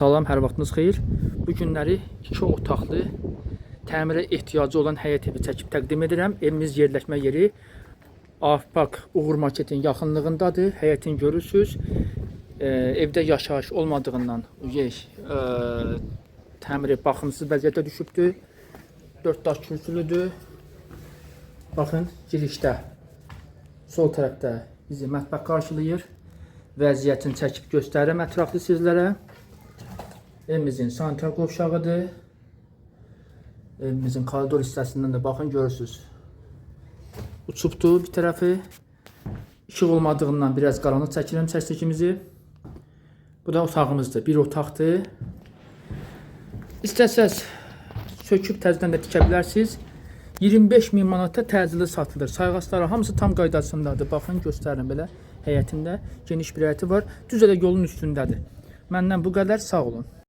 Salam, hər vaxtınız xeyir. Bu günləri 2 otaqlı təmirə ehtiyacı olan həyət evi çəkib təqdim edirəm. Evimiz yerləşmə yeri Afpak Uğur Marketin yaxınlığındadır. Həyətin görürsüz. Evdə yaşayış olmadığından təmiri baxımsız vəziyyətə düşübdür. 4 daş kürsülüdür. Baxın, girişdə sol tərəfdə bizi mətbəx qarşılayır. Vəziyyətini çəkib göstərirəm ətraflı sizlərə. Evimizin sanitar qovşağıdır. Evimizin koridor hissəsindən də baxın, görürsünüz. Uçubdur bir tərəfi. İşıq olmadığından biraz qaranlıq çəkirəm çəkdiyimizi. Bu da otağımızdır. Bir otaqdır. İstəsəz söküb təzədən də tikə bilərsiniz. 25.000 manata təcili satılır. Sayğacları hamısı tam qaydasındadır. Baxın, göstərin belə. Həyətində geniş bir həyəti var. Düz elə yolun üstündədir. Məndən bu qədər, sağ olun.